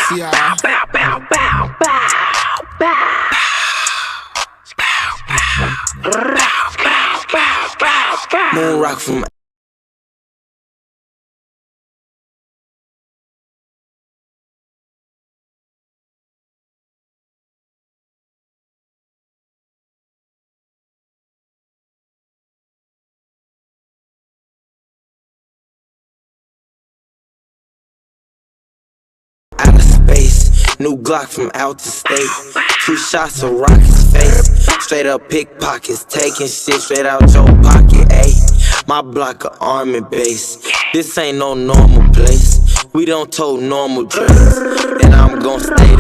Bow, bow, bow, bow, bow. Moon rock from outer space, new Glock from outer state. 2 shots of Rocket's face. Straight up pickpockets, taking shit straight out your pocket. Ayy, my block a army base. This ain't no normal place. We don't tote normal dress, and I'm gon' stay